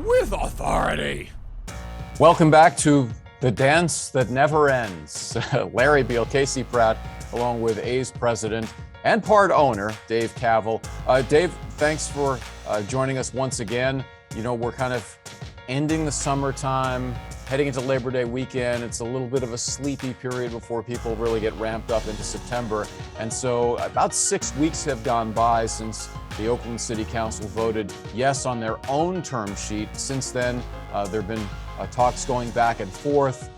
with authority. Welcome back to the dance that never ends. Larry Beal, Casey Pratt, along with A's president and part owner, Dave Kaval. Dave, thanks for joining us once again. You know, we're kind of ending the summertime, heading into Labor Day weekend. It's a little bit of a sleepy period before people really get ramped up into September. And so about 6 weeks have gone by since the Oakland City Council voted yes on their own term sheet. Since then, there have been talks going back and forth.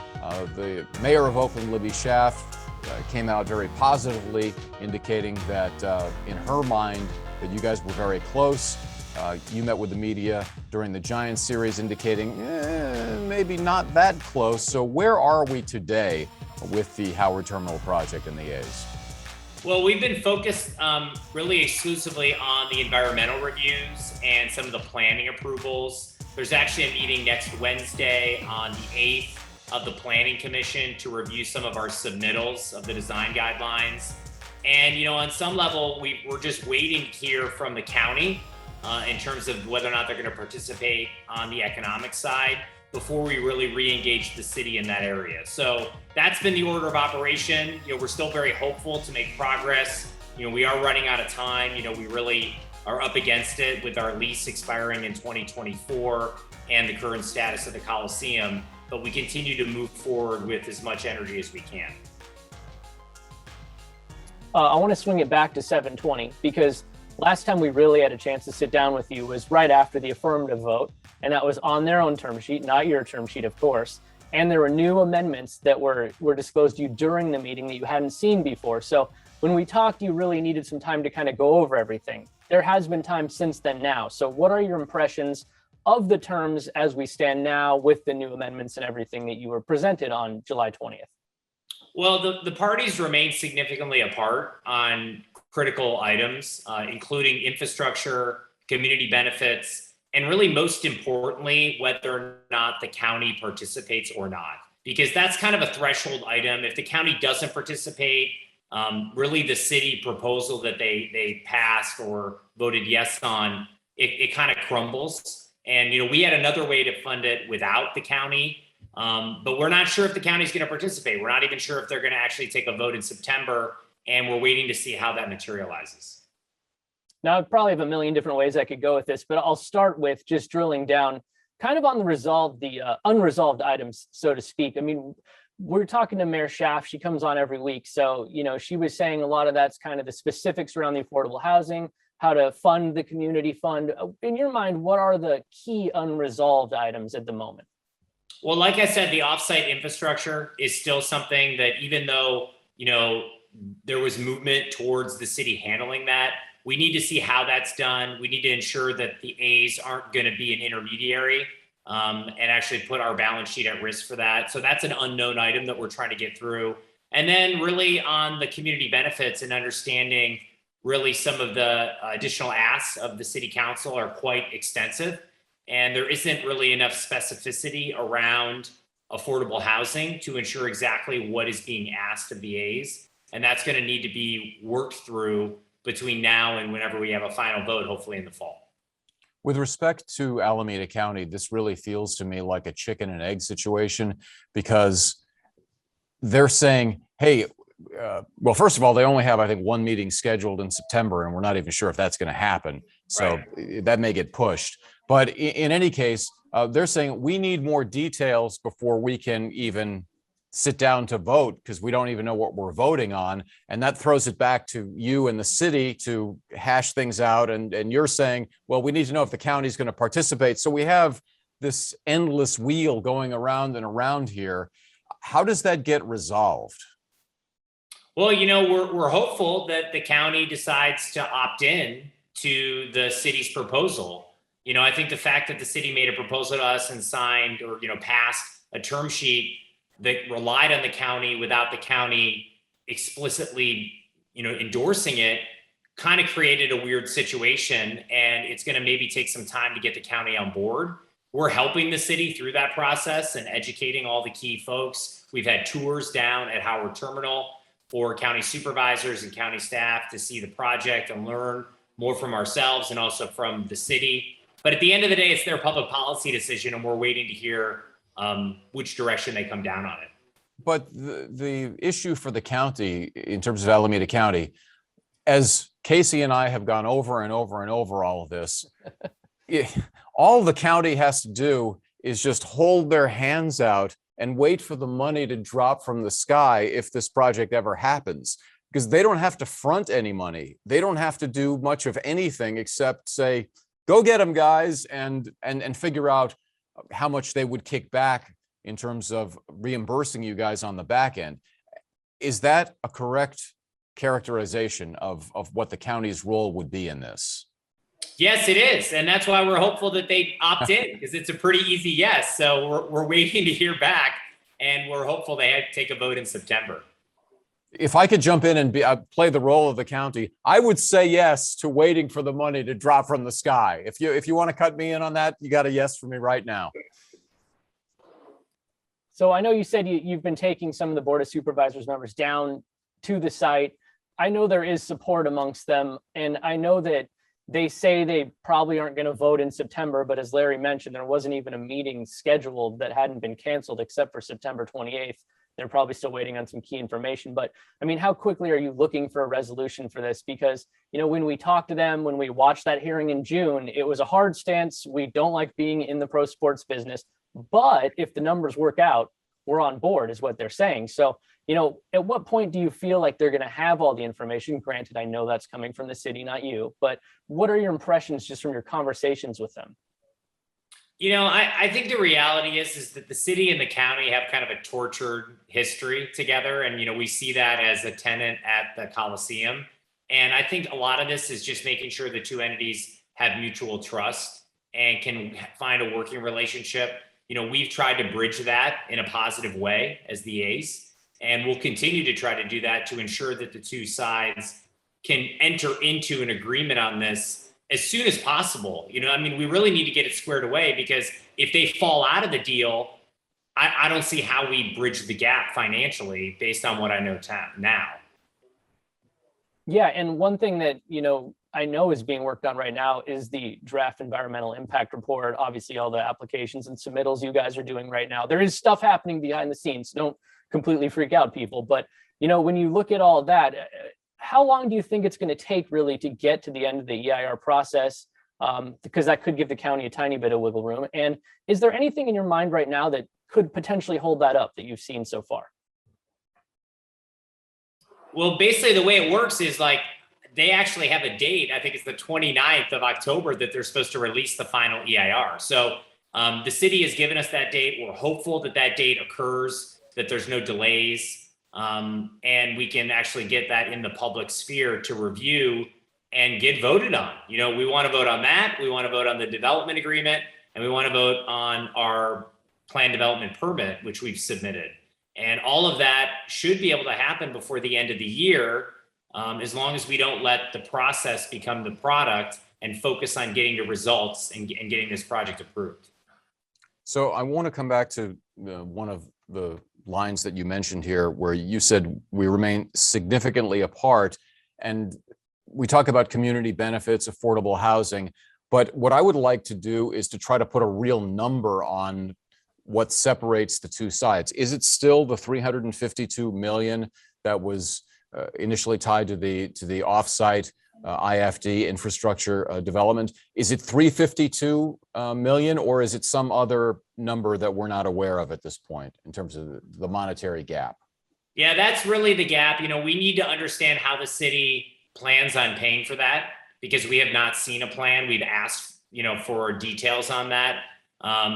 The mayor of Oakland, Libby Schaaf, came out very positively, indicating that in her mind that you guys were very close. You met with the media during the Giants series, indicating maybe not that close. So where are we today with the Howard Terminal project and the A's? Well, we've been focused really exclusively on the environmental reviews and some of the planning approvals. There's actually a meeting next Wednesday on the 8th of the Planning Commission to review some of our submittals of the design guidelines. And, you know, on some level, we're just waiting to hear from the county in terms of whether or not they're going to participate on the economic side before we really re-engage the city in that area. So that's been the order of operation. You know, we're still very hopeful to make progress. You know, we are running out of time. You know, we really are up against it with our lease expiring in 2024 and the current status of the Coliseum, but we continue to move forward with as much energy as we can. I want to swing it back to 720 because last time we really had a chance to sit down with you was right after the affirmative vote, and that was on their own term sheet, not your term sheet, of course. And there were new amendments that were disclosed to you during the meeting that you hadn't seen before. So when we talked, you really needed some time to kind of go over everything. There has been time since then now. So what are your impressions of the terms as we stand now with the new amendments and everything that you were presented on July 20th? Well, the parties remain significantly apart on critical items, including infrastructure, community benefits, and really most importantly, whether or not the county participates or not, because that's kind of a threshold item. If the county doesn't participate, really the city proposal that they passed or voted yes on, it kind of crumbles. And, you know, we had another way to fund it without the county, but we're not sure if the county's going to participate. We're not even sure if they're going to actually take a vote in September, and we're waiting to see how that materializes. Now, I probably have a million different ways I could go with this, but I'll start with just drilling down kind of on the unresolved items, so to speak. I mean, we're talking to Mayor Schaaf. She comes on every week. So, you know, she was saying a lot of that's kind of the specifics around the affordable housing, how to fund the community fund. In your mind, what are the key unresolved items at the moment? Well, like I said, the offsite infrastructure is still something that even though, you know, there was movement towards the city handling that, we need to see how that's done. We need to ensure that the A's aren't going to be an intermediary and actually put our balance sheet at risk for that. So that's an unknown item that we're trying to get through. And then really on the community benefits and understanding really some of the additional asks of the city council are quite extensive. And there isn't really enough specificity around affordable housing to ensure exactly what is being asked of the A's. And that's going to need to be worked through between now and whenever we have a final vote, hopefully in the fall. With respect to Alameda County, this really feels to me like a chicken and egg situation because they're saying, hey, well, first of all, they only have, I think, one meeting scheduled in September, and we're not even sure if that's going to happen. So that may get pushed. But in any case, they're saying we need more details before we can even sit down to vote because we don't even know what we're voting on. And that throws it back to you and the city to hash things out. And you're saying, well, we need to know if the county's going to participate. So we have this endless wheel going around and around here. How does that get resolved? Well, you know, we're hopeful that the county decides to opt in to the city's proposal. You know, I think the fact that the city made a proposal to us and signed or, you know, passed a term sheet that relied on the county without the county explicitly, you know, endorsing it kind of created a weird situation. And it's going to maybe take some time to get the county on board. We're helping the city through that process and educating all the key folks. We've had tours down at Howard Terminal for county supervisors and county staff to see the project and learn more from ourselves and also from the city. But at the end of the day, it's their public policy decision, and we're waiting to hear which direction they come down on it. But the issue for the county, in terms of Alameda County, as Casey and I have gone over and over and over all of this, all the county has to do is just hold their hands out and wait for the money to drop from the sky if this project ever happens, because they don't have to front any money. They don't have to do much of anything except say, go get them, guys, and figure out how much they would kick back in terms of reimbursing you guys on the back end. Is that a correct characterization of what the county's role would be in this? Yes, it is. And that's why we're hopeful that they opt in, because it's a pretty easy yes. So we're waiting to hear back, and we're hopeful they take a vote in September. If I could jump in and play the role of the county, I would say yes to waiting for the money to drop from the sky. If you want to cut me in on that, you got a yes for me right now. So I know you said you've been taking some of the Board of Supervisors members down to the site. I know there is support amongst them, and I know that they say they probably aren't going to vote in September, but as Larry mentioned, there wasn't even a meeting scheduled that hadn't been canceled except for September 28th. They're probably still waiting on some key information. But I mean, how quickly are you looking for a resolution for this? Because, you know, when we talked to them, when we watched that hearing in June, it was a hard stance. We don't like being in the pro sports business, but if the numbers work out, we're on board is what they're saying. So, you know, at what point do you feel like they're going to have all the information? Granted, I know that's coming from the city, not you, but what are your impressions just from your conversations with them? You know, I think the reality is that the city and the county have kind of a tortured history together. And, you know, we see that as a tenant at the Coliseum. And I think a lot of this is just making sure the two entities have mutual trust and can find a working relationship. You know, we've tried to bridge that in a positive way as the A's, and we'll continue to try to do that to ensure that the two sides can enter into an agreement on this as soon as possible. You know, I mean, we really need to get it squared away, because if they fall out of the deal, I don't see how we bridge the gap financially based on what I know now. Yeah, and one thing that, you know, I know is being worked on right now is the draft environmental impact report. Obviously, all the applications and submittals you guys are doing right now. There is stuff happening behind the scenes. Don't completely freak out, people. But, you know, when you look at all that, how long do you think it's going to take really to get to the end of the EIR process? Because that could give the county a tiny bit of wiggle room. And is there anything in your mind right now that could potentially hold that up that you've seen so far? Well, basically the way it works is like they actually have a date. I think it's the 29th of October that they're supposed to release the final EIR. So the city has given us that date. We're hopeful that that date occurs, that there's no delays, and we can actually get that in the public sphere to review and get voted on. You know, we want to vote on that. We want to vote on the development agreement, and we want to vote on our planned development permit, which we've submitted. And all of that should be able to happen before the end of the year, as long as we don't let the process become the product and focus on getting the results and getting this project approved. So I want to come back to one of the lines that you mentioned here, where you said we remain significantly apart. And we talk about community benefits, affordable housing. But what I would like to do is to try to put a real number on what separates the two sides. Is it still the $352 million that was initially tied to the offsite IFD infrastructure development? Is it $352 million, or is it some other number that we're not aware of at this point in terms of the monetary gap? Yeah, that's really the gap. You know, we need to understand how the city plans on paying for that, because we have not seen a plan. We've asked, you know, for details on that,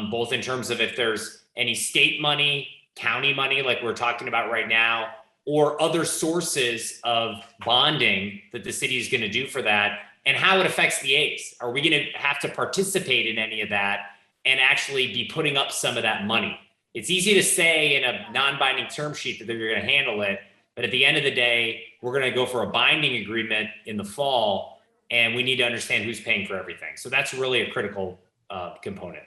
both in terms of if there's any state money, county money, like we're talking about right now, or other sources of bonding that the city is going to do for that, and how it affects the A's. Are we going to have to participate in any of that and actually be putting up some of that money? It's easy to say in a non-binding term sheet that they're going to handle it, but at the end of the day, we're going to go for a binding agreement in the fall, and we need to understand who's paying for everything. So that's really a critical component.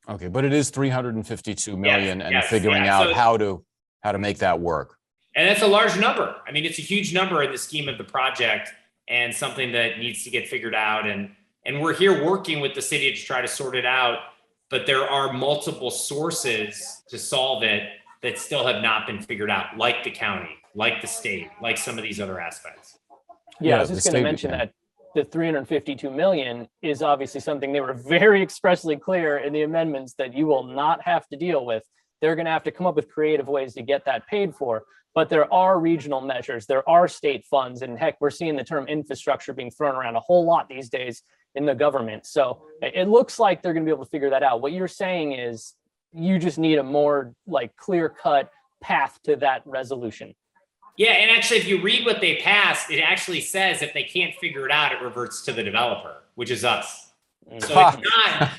Okay, but it is $352 million, yes, and figuring out how to make that work. And that's a large number. I mean, it's a huge number in the scheme of the project, and something that needs to get figured out. And And we're here working with the city to try to sort it out, but there are multiple sources to solve it that still have not been figured out, like the county, like the state, like some of these other aspects. Yeah, I was just going to mention that the 352 million is obviously something they were very expressly clear in the amendments that you will not have to deal with. They're going to have to come up with creative ways to get that paid for. But there are regional measures, there are state funds, and heck, we're seeing the term infrastructure being thrown around a whole lot these days in the government. So it looks like they're going to be able to figure that out. What you're saying is you just need a more like clear-cut path to that resolution. Yeah, and actually, if you read what they passed, it actually says if they can't figure it out, it reverts to the developer, which is us. So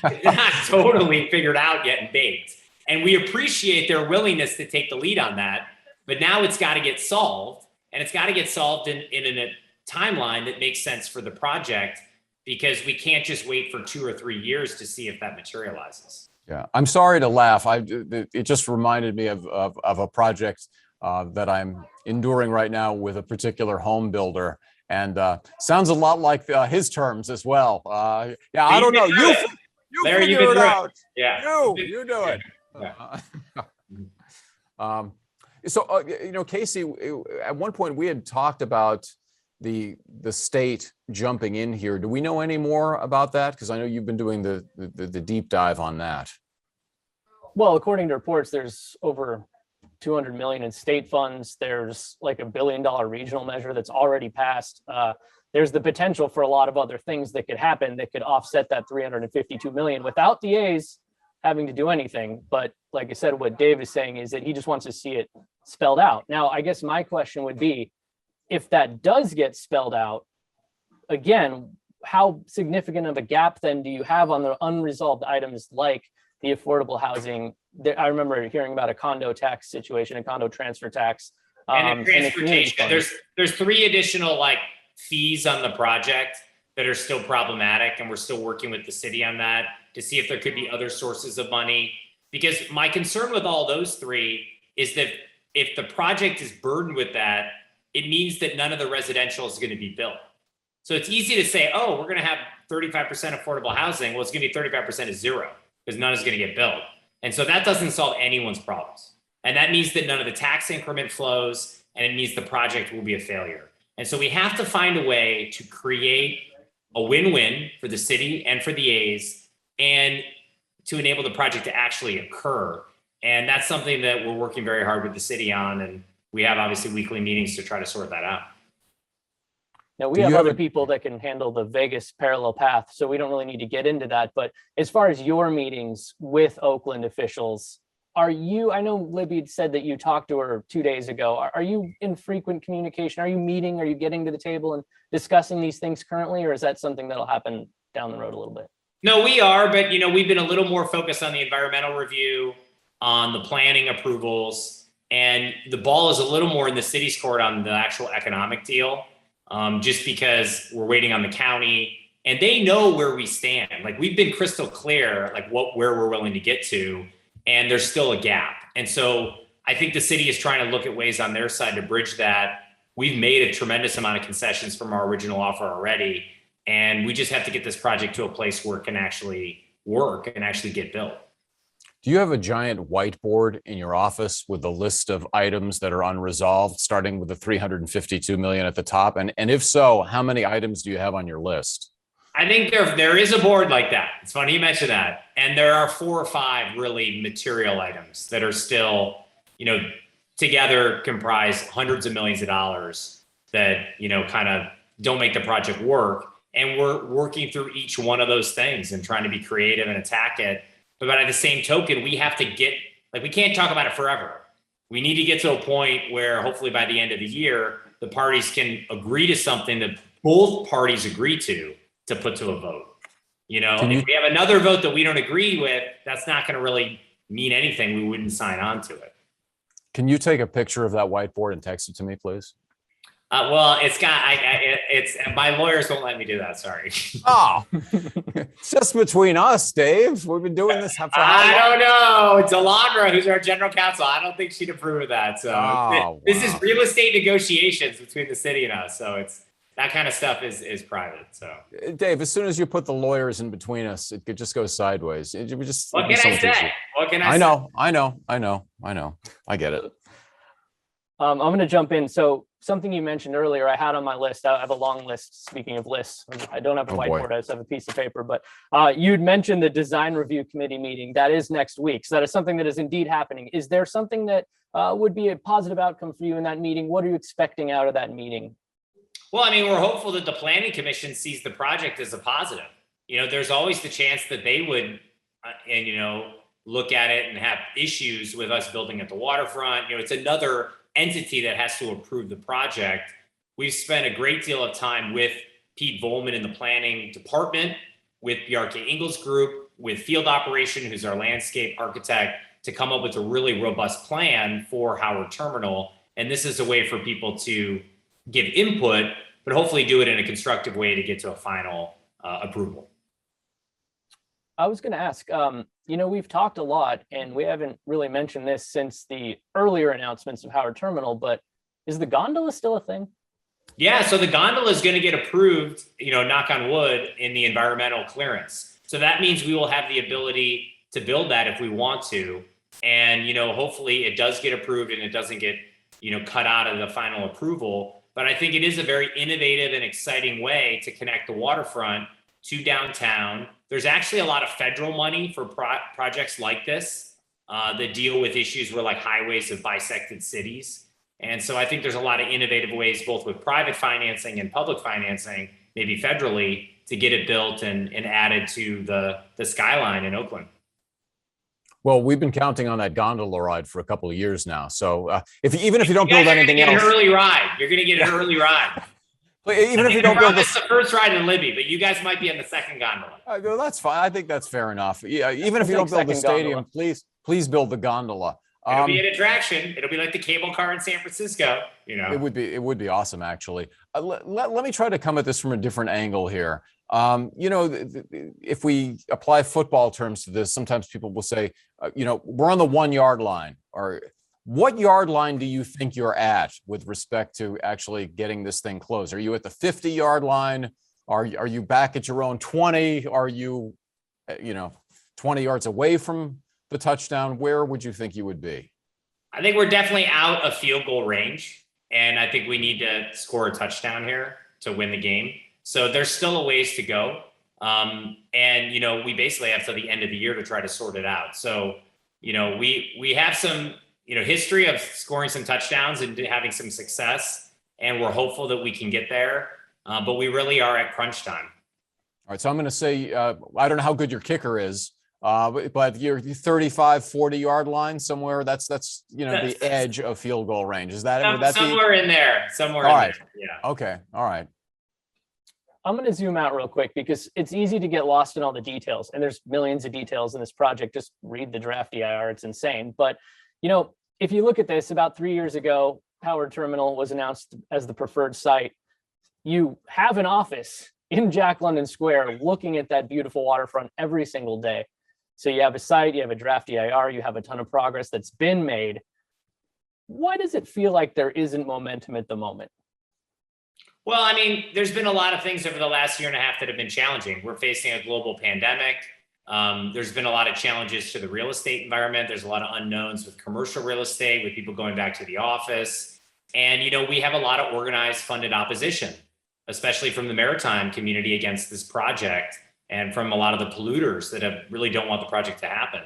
it's not totally figured out yet and baked. And we appreciate their willingness to take the lead on that. But now it's got to get solved, and it's got to get solved in a timeline that makes sense for the project, because we can't just wait for 2 or 3 years to see if that materializes. Yeah, I'm sorry to laugh. It just reminded me of a project that I'm enduring right now with a particular home builder, and sounds a lot like his terms as well. Yeah, I don't know. You figure it out. Yeah, you do it. Yeah. So, Casey, at one point we had talked about the state jumping in here. Do we know any more about that? Because I know you've been doing the deep dive on that. Well, according to reports, there's over 200 million in state funds. There's like $1 billion regional measure that's already passed. There's the potential for a lot of other things that could happen that could offset that 352 million without the A's having to do anything. But like I said, what Dave is saying is that he just wants to see it spelled out. Now, I guess my question would be, if that does get spelled out, again, how significant of a gap then do you have on the unresolved items like the affordable housing? I remember hearing about a condo tax situation, a condo transfer tax. And transportation. There's 3 additional like fees on the project that are still problematic, and we're still working with the city on that to see if there could be other sources of money. Because my concern with all those 3 is that if the project is burdened with that, it means that none of the residential is going to be built. So it's easy to say, oh, we're going to have 35% affordable housing. Well, it's going to be 35% is zero because none is going to get built. And so that doesn't solve anyone's problems. And that means that none of the tax increment flows, and it means the project will be a failure. And so we have to find a way to create a win-win for the city and for the A's, and to enable the project to actually occur. And that's something that we're working very hard with the city on. And we have obviously weekly meetings to try to sort that out. Now, we have other people that can handle the Vegas parallel path, so we don't really need to get into that. But as far as your meetings with Oakland officials, I know Libby said that you talked to her 2 days ago. Are you in frequent communication? Are you meeting? Are you getting to the table and discussing these things currently? Or is that something that'll happen down the road a little bit? No, we are, but we've been a little more focused on the environmental review, on the planning approvals, and the ball is a little more in the city's court on the actual economic deal, just because we're waiting on the county, and they know where we stand. Like, we've been crystal clear, like where we're willing to get to, and there's still a gap. And so I think the city is trying to look at ways on their side to bridge that. We've made a tremendous amount of concessions from our original offer already, and we just have to get this project to a place where it can actually work and actually get built. Do you have a giant whiteboard in your office with a list of items that are unresolved, starting with the 352 million at the top? And if so, how many items do you have on your list? I think there is a board like that. It's funny you mentioned that. And there are 4 or 5 really material items that are still, together comprise hundreds of millions of dollars that, kind of don't make the project work. And we're working through each one of those things and trying to be creative and attack it. But by the same token, we have to we can't talk about it forever. We need to get to a point where hopefully by the end of the year, the parties can agree to something that both parties agree to put to a vote. If we have another vote that we don't agree with, that's not going to really mean anything. We wouldn't sign on to it. Can you take a picture of that whiteboard and text it to me, please? Well, it's my lawyers won't let me do that. Sorry. Oh, it's just between us, Dave. We've been doing this for how long? I don't know. It's Alondra, who's our general counsel. I don't think she'd approve of that. So this is real estate negotiations between the city and us. So that kind of stuff is private. So, Dave, as soon as you put the lawyers in between us, it could just go sideways. It would just. what can I say? What can I say? I know. I get it. I'm going to jump in. So something you mentioned earlier, I had on my list. I have a long list. Speaking of lists, I don't have a whiteboard. I just have a piece of paper. But you'd mentioned the design review committee meeting. That is next week. So that is something that is indeed happening. Is there something that would be a positive outcome for you in that meeting? What are you expecting out of that meeting? Well, I mean, we're hopeful that the planning commission sees the project as a positive. There's always the chance that they would, look at it and have issues with us building at the waterfront. It's another entity that has to approve the project. We've spent a great deal of time with Pete Volman in the planning department, with Bjarke Ingels Group, with Field Operation, who's our landscape architect, to come up with a really robust plan for Howard Terminal. And this is a way for people to give input, but hopefully do it in a constructive way to get to a final approval. I was going to ask, we've talked a lot and we haven't really mentioned this since the earlier announcements of Howard Terminal, but is the gondola still a thing? Yeah, so the gondola is going to get approved, knock on wood, in the environmental clearance. So that means we will have the ability to build that if we want to. And, hopefully it does get approved and it doesn't get, cut out of the final approval. But I think it is a very innovative and exciting way to connect the waterfront to downtown. There's actually a lot of federal money for projects like this that deal with issues where like highways have bisected cities. And so I think there's a lot of innovative ways, both with private financing and public financing, maybe federally, to get it built and added to the skyline in Oakland. Well, we've been counting on that gondola ride for a couple of years now. So even if you don't build anything else, an early ride. You're going to get an early ride. Even if you don't build the first ride in Libby, but you guys might be on the second gondola. Well, that's fine. I think that's fair enough. Yeah, even if you don't build the stadium, please build the gondola. It'll be an attraction. It'll be like the cable car in San Francisco. It would be awesome, actually. Let me try to come at this from a different angle here. If we apply football terms to this, sometimes people will say, we're on the 1 yard line. Or what yard line do you think you're at with respect to actually getting this thing closed? Are you at the 50-yard line? Are you back at your own 20? Are you, 20 yards away from the touchdown? Where would you think you would be? I think we're definitely out of field goal range. And I think we need to score a touchdown here to win the game. So there's still a ways to go. We basically have till the end of the year to try to sort it out. So, we have some, history of scoring some touchdowns and having some success. And we're hopeful that we can get there. But we really are at crunch time. All right. So I'm going to say, I don't know how good your kicker is, but your 35, 40-yard line somewhere, that's the edge of field goal range. Is that somewhere in there? Somewhere in there. Yeah. Okay. All right. I'm going to zoom out real quick because it's easy to get lost in all the details, and there's millions of details in this project. Just read the draft EIR. It's insane. But, if you look at this, about 3 years ago, Howard Terminal was announced as the preferred site. You have an office in Jack London Square looking at that beautiful waterfront every single day. So you have a site, you have a draft EIR, you have a ton of progress that's been made. Why does it feel like there isn't momentum at the moment? Well, I mean, there's been a lot of things over the last year and a half that have been challenging. We're facing a global pandemic. There's been a lot of challenges to the real estate environment. There's a lot of unknowns with commercial real estate, with people going back to the office. And, we have a lot of organized, funded opposition, especially from the maritime community against this project and from a lot of the polluters that really don't want the project to happen.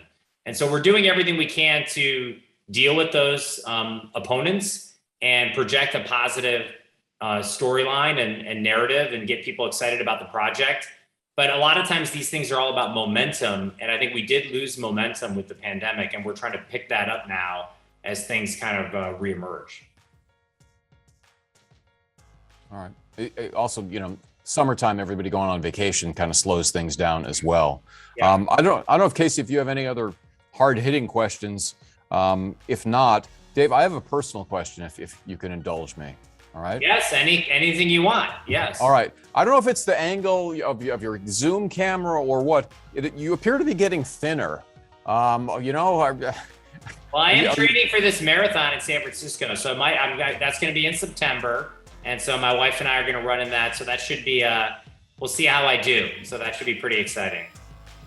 And so we're doing everything we can to deal with those opponents and project a positive storyline and narrative and get people excited about the project. But a lot of times these things are all about momentum. And I think we did lose momentum with the pandemic, and we're trying to pick that up now as things kind of reemerge. All right. Also, summertime, everybody going on vacation kind of slows things down as well. Yeah. I don't know if Casey, if you have any other hard-hitting questions. If not, Dave, I have a personal question if you can indulge me. All right. Yes, anything you want. Yes. All right. I don't know if it's the angle of your Zoom camera or what. You appear to be getting thinner. Well, I am training for this marathon in San Francisco, so that's going to be in September. And so my wife and I are going to run in that. So that should be, we'll see how I do. So that should be pretty exciting.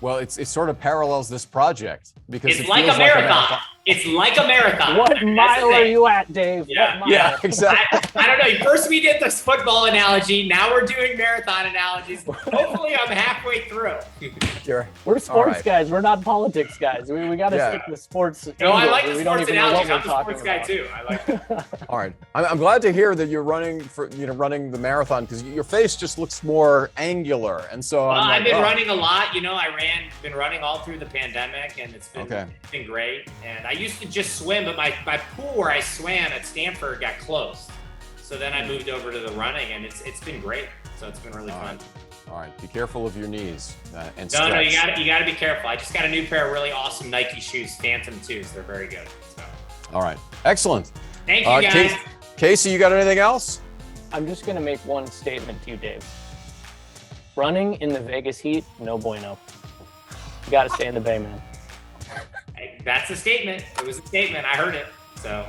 Well, it sort of parallels this project because it's like a marathon. It's like a marathon. What mile are you at, Dave? Yeah, yeah, exactly. I don't know. First we did this football analogy. Now we're doing marathon analogies. Hopefully I'm halfway through. We're sports guys. We're not politics guys. We got to stick with sports. No, I like the we don't sports even know what analogies. we're I'm a sports guy about. too. I like it. All right. I'm glad to hear that you're running running the marathon because your face just looks more angular. And so well, I'm like, I've been running a lot. You know, been running all through the pandemic, and it's been great. And I used to just swim, but my pool where I swam at Stanford got closed. So then I moved over to the running, and it's been great. So it's been really fun. All right. Be careful of your knees and No, stretch. you got to be careful. I just got a new pair of really awesome Nike shoes, Phantom 2s. They're very good. So. All right. Excellent. Thank you, guys. Casey, you got anything else? I'm just going to make one statement to you, Dave. Running in the Vegas heat, no bueno. You got to stay in the Bay, man. Hey, that's a statement. It was a statement. I heard it. So.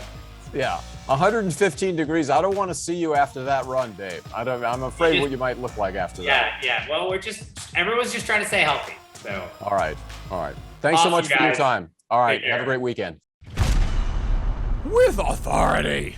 Yeah. 115 degrees. I don't want to see you after that run, Dave. I'm afraid what you might look like after that. Yeah. Well, everyone's just trying to stay healthy. So. All right. Thanks so much for your time. All right. Take care. Have a great weekend. With authority.